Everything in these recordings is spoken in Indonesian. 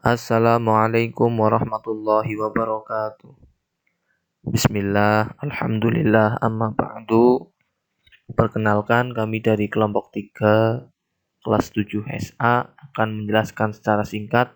Assalamualaikum warahmatullahi wabarakatuh. Bismillah, alhamdulillah, amma ba'du. Perkenalkan kami dari kelompok 3 kelas 7 SA akan menjelaskan secara singkat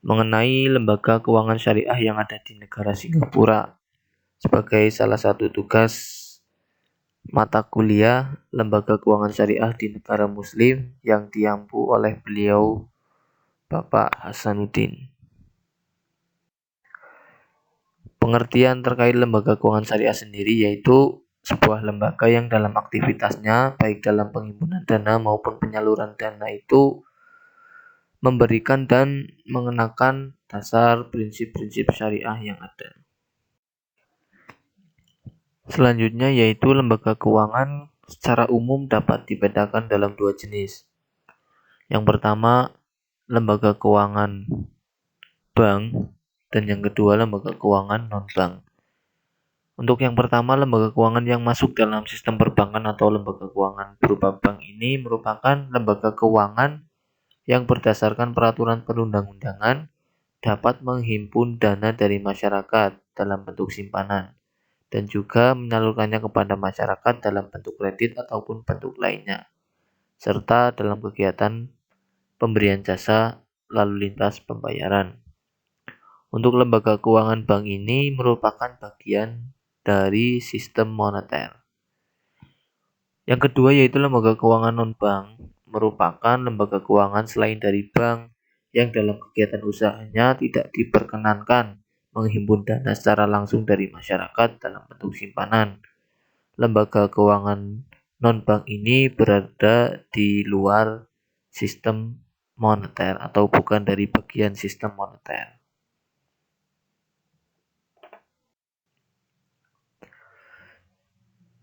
mengenai lembaga keuangan syariah yang ada di negara Singapura sebagai salah satu tugas mata kuliah lembaga keuangan syariah di negara muslim yang diampu oleh beliau Bapak Hasanuddin. Pengertian terkait lembaga keuangan syariah sendiri yaitu sebuah lembaga yang dalam aktivitasnya baik dalam penghimpunan dana maupun penyaluran dana itu memberikan dan mengenakan dasar prinsip-prinsip syariah yang ada. Selanjutnya yaitu lembaga keuangan secara umum dapat dibedakan dalam dua jenis. Yang pertama, lembaga keuangan bank dan yang kedua lembaga keuangan non-bank. Untuk yang pertama, lembaga keuangan yang masuk dalam sistem perbankan atau lembaga keuangan berupa bank ini merupakan lembaga keuangan yang berdasarkan peraturan perundang-undangan dapat menghimpun dana dari masyarakat dalam bentuk simpanan dan juga menyalurkannya kepada masyarakat dalam bentuk kredit ataupun bentuk lainnya, serta dalam kegiatan pemberian jasa lalu lintas pembayaran. Untuk lembaga keuangan bank ini merupakan bagian dari sistem moneter. Yang kedua yaitu lembaga keuangan non-bank, merupakan lembaga keuangan selain dari bank yang dalam kegiatan usahanya tidak diperkenankan menghimpun dana secara langsung dari masyarakat dalam bentuk simpanan. Lembaga keuangan non-bank ini berada di luar sistem moneter atau bukan dari bagian sistem moneter.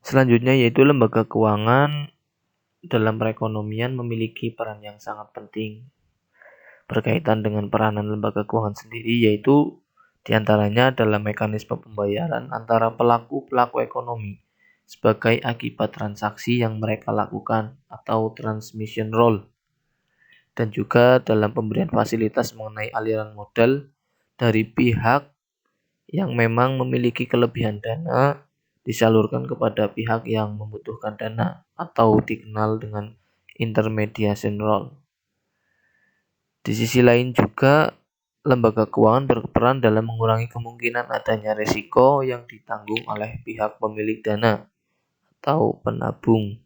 Selanjutnya yaitu lembaga keuangan dalam perekonomian memiliki peran yang sangat penting berkaitan dengan peranan lembaga keuangan sendiri, yaitu diantaranya dalam mekanisme pembayaran antara pelaku-pelaku ekonomi sebagai akibat transaksi yang mereka lakukan atau transmission role, dan juga dalam pemberian fasilitas mengenai aliran modal dari pihak yang memang memiliki kelebihan dana disalurkan kepada pihak yang membutuhkan dana atau dikenal dengan intermediation role. Di sisi lain juga lembaga keuangan berperan dalam mengurangi kemungkinan adanya risiko yang ditanggung oleh pihak pemilik dana atau penabung.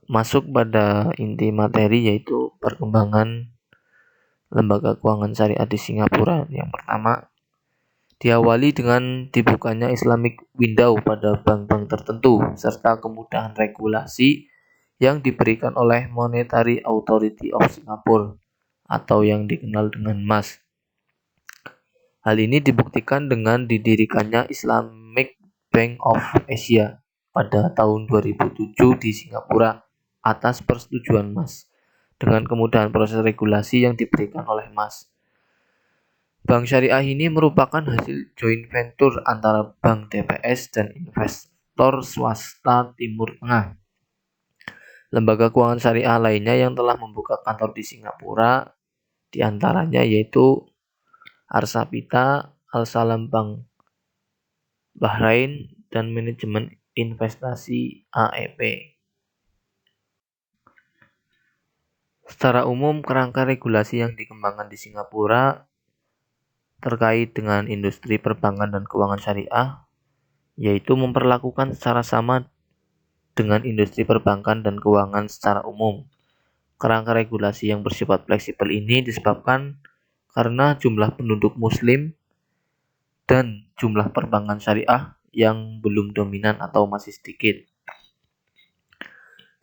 Masuk pada inti materi yaitu perkembangan lembaga keuangan syariah di Singapura. Yang pertama, diawali dengan dibukanya Islamic window pada bank-bank tertentu serta kemudahan regulasi yang diberikan oleh Monetary Authority of Singapore atau yang dikenal dengan MAS. Hal ini dibuktikan dengan didirikannya Islamic Bank of Asia pada tahun 2007 di Singapura atas persetujuan MAS dengan kemudahan proses regulasi yang diberikan oleh MAS. Bank syariah ini merupakan hasil joint venture antara Bank DPS dan investor swasta Timur Tengah. Lembaga keuangan syariah lainnya yang telah membuka kantor di Singapura diantaranya yaitu Arsapita, Al-Salam Bank Bahrain, dan Manajemen Investasi AEP. Secara umum, kerangka regulasi yang dikembangkan di Singapura terkait dengan industri perbankan dan keuangan syariah yaitu memperlakukan secara sama dengan industri perbankan dan keuangan secara umum. Kerangka regulasi yang bersifat fleksibel ini disebabkan karena jumlah penduduk muslim dan jumlah perbankan syariah yang belum dominan atau masih sedikit.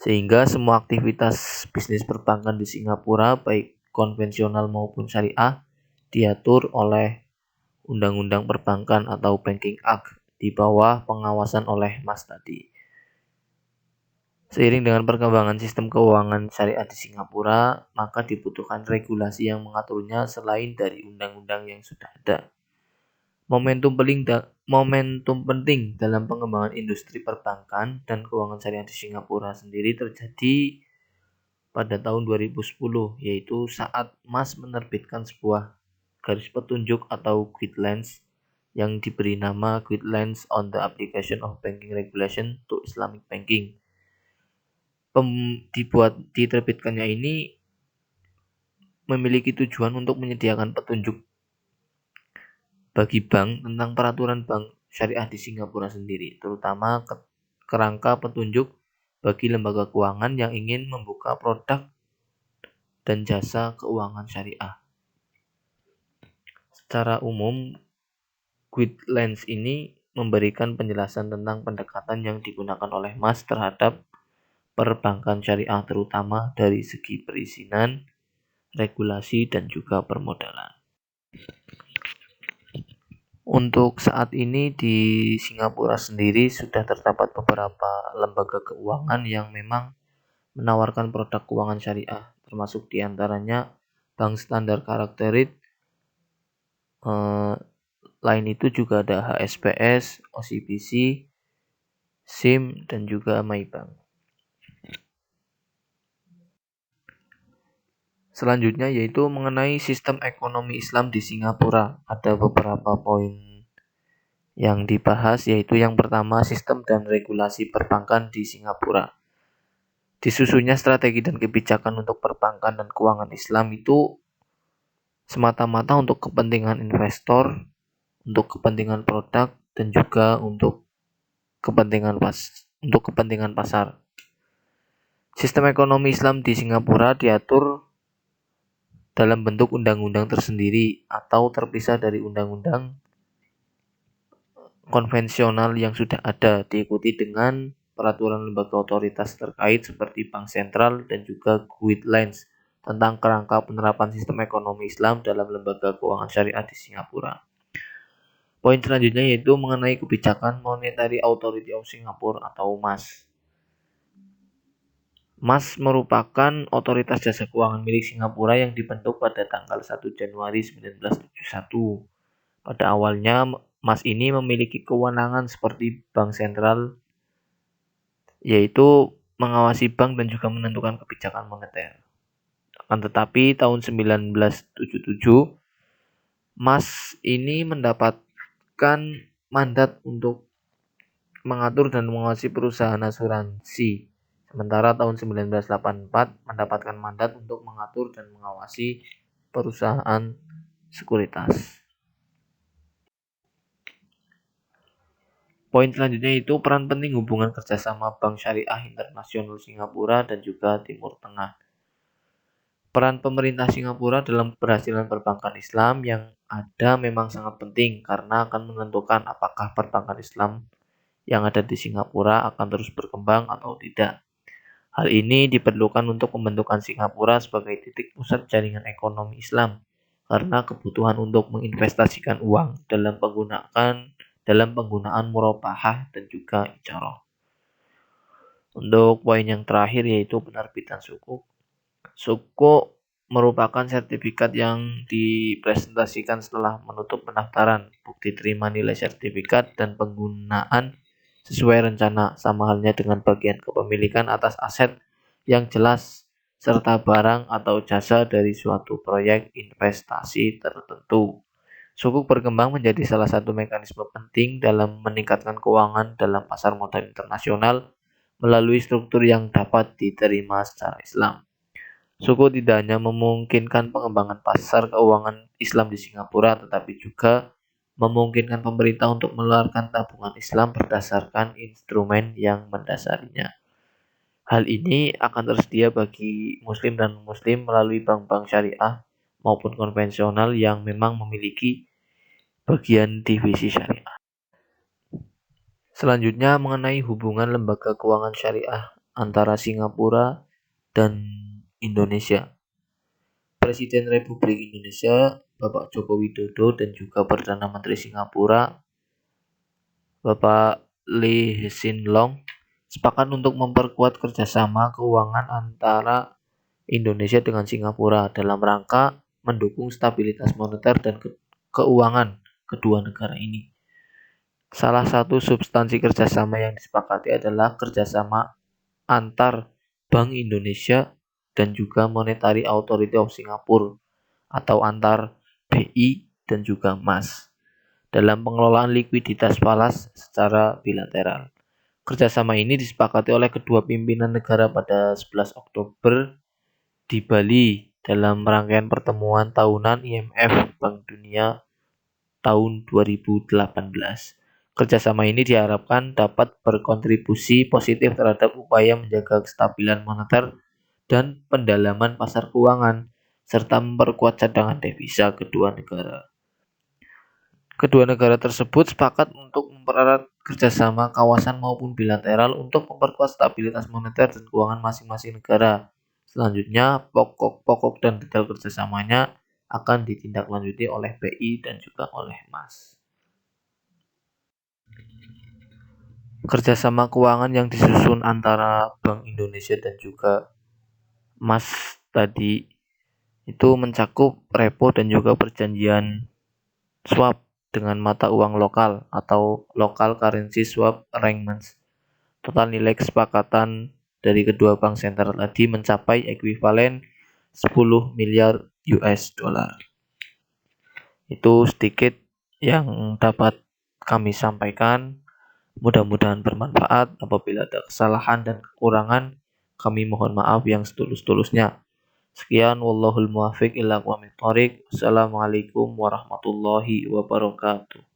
Sehingga semua aktivitas bisnis perbankan di Singapura baik konvensional maupun syariah diatur oleh Undang-Undang Perbankan atau Banking Act di bawah pengawasan oleh MAS tadi. Seiring dengan perkembangan sistem keuangan syariah di Singapura, maka dibutuhkan regulasi yang mengaturnya selain dari undang-undang yang sudah ada. Momentum penting dalam pengembangan industri perbankan dan keuangan syariah di Singapura sendiri terjadi pada tahun 2010, yaitu saat MAS menerbitkan sebuah garis petunjuk atau guidelines yang diberi nama Guidelines on the Application of Banking Regulation to Islamic Banking. Diterbitkannya ini memiliki tujuan untuk menyediakan petunjuk bagi bank tentang peraturan bank syariah di Singapura sendiri, terutama kerangka petunjuk bagi lembaga keuangan yang ingin membuka produk dan jasa keuangan syariah. Secara umum, guidelines ini memberikan penjelasan tentang pendekatan yang digunakan oleh MAS terhadap perbankan syariah, terutama dari segi perizinan, regulasi, dan juga permodalan. Untuk saat ini di Singapura sendiri sudah terdapat beberapa lembaga keuangan yang memang menawarkan produk keuangan syariah, termasuk diantaranya Bank Standard Chartered, lain itu juga ada HSBC, OCBC, SIM, dan juga Maybank. Selanjutnya yaitu mengenai sistem ekonomi Islam di Singapura. Ada beberapa poin yang dibahas, yaitu yang pertama sistem dan regulasi perbankan di Singapura. Disusunnya strategi dan kebijakan untuk perbankan dan keuangan Islam itu semata-mata untuk kepentingan investor, untuk kepentingan produk, dan juga untuk kepentingan pasar. Sistem ekonomi Islam di Singapura diatur dalam bentuk undang-undang tersendiri atau terpisah dari undang-undang konvensional yang sudah ada, diikuti dengan peraturan lembaga otoritas terkait seperti Bank Sentral dan juga guidelines tentang kerangka penerapan sistem ekonomi Islam dalam lembaga keuangan syariah di Singapura. Poin selanjutnya yaitu mengenai kebijakan Monetary Authority of Singapore atau MAS. MAS merupakan otoritas jasa keuangan milik Singapura yang dibentuk pada tanggal 1 Januari 1971. Pada awalnya, MAS ini memiliki kewenangan seperti bank sentral, yaitu mengawasi bank dan juga menentukan kebijakan moneter. Akan tetapi tahun 1977, MAS ini mendapatkan mandat untuk mengatur dan mengawasi perusahaan asuransi. Sementara tahun 1984 mendapatkan mandat untuk mengatur dan mengawasi perusahaan sekuritas. Poin selanjutnya itu peran penting hubungan kerjasama Bank Syariah Internasional Singapura dan juga Timur Tengah. Peran pemerintah Singapura dalam keberhasilan perbankan Islam yang ada memang sangat penting karena akan menentukan apakah perbankan Islam yang ada di Singapura akan terus berkembang atau tidak. Hal ini diperlukan untuk pembentukan Singapura sebagai titik pusat jaringan ekonomi Islam karena kebutuhan untuk menginvestasikan uang dalam penggunaan murabahah dan juga ijarah. Untuk poin yang terakhir yaitu penerbitan sukuk. Sukuk merupakan sertifikat yang dipresentasikan setelah menutup pendaftaran, bukti terima nilai sertifikat, dan penggunaan sesuai rencana, sama halnya dengan bagian kepemilikan atas aset yang jelas serta barang atau jasa dari suatu proyek investasi tertentu. Sukuk berkembang menjadi salah satu mekanisme penting dalam meningkatkan keuangan dalam pasar modal internasional melalui struktur yang dapat diterima secara Islam. Sukuk tidak hanya memungkinkan pengembangan pasar keuangan Islam di Singapura, tetapi juga memungkinkan pemerintah untuk mengeluarkan tabungan Islam berdasarkan instrumen yang mendasarinya. Hal ini akan tersedia bagi Muslim dan non-Muslim melalui bank-bank syariah maupun konvensional yang memang memiliki bagian divisi syariah. Selanjutnya mengenai hubungan lembaga keuangan syariah antara Singapura dan Indonesia. Presiden Republik Indonesia Bapak Joko Widodo dan juga Perdana Menteri Singapura Bapak Lee Hsien Loong sepakat untuk memperkuat kerjasama keuangan antara Indonesia dengan Singapura dalam rangka mendukung stabilitas moneter dan keuangan kedua negara ini. Salah satu substansi kerjasama yang disepakati adalah kerjasama antar Bank Indonesia dan juga Monetary Authority of Singapore atau antar BI dan juga MAS dalam pengelolaan likuiditas falas secara bilateral. Kerjasama ini disepakati oleh kedua pimpinan negara pada 11 Oktober di Bali dalam rangkaian pertemuan tahunan IMF Bank Dunia tahun 2018. Kerjasama ini diharapkan dapat berkontribusi positif terhadap upaya menjaga kestabilan moneter dan pendalaman pasar keuangan, serta memperkuat cadangan devisa kedua negara. Kedua negara tersebut sepakat untuk mempererat kerjasama kawasan maupun bilateral untuk memperkuat stabilitas moneter dan keuangan masing-masing negara. Selanjutnya, pokok-pokok dan detail kerjasamanya akan ditindaklanjuti oleh BI dan juga oleh MAS. Kerjasama keuangan yang disusun antara Bank Indonesia dan juga MAS tadi itu mencakup repo dan juga perjanjian swap dengan mata uang lokal atau local currency swap arrangements. Total nilai kesepakatan dari kedua bank sentral tadi mencapai ekuivalen 10 miliar US dollar. Itu sedikit yang dapat kami sampaikan. Mudah-mudahan bermanfaat. Apabila ada kesalahan dan kekurangan, kami mohon maaf yang setulus-tulusnya. Sekian, wallahul muwaffiq ila aqwamit thoriq. Wassalamualaikum warahmatullahi wabarakatuh.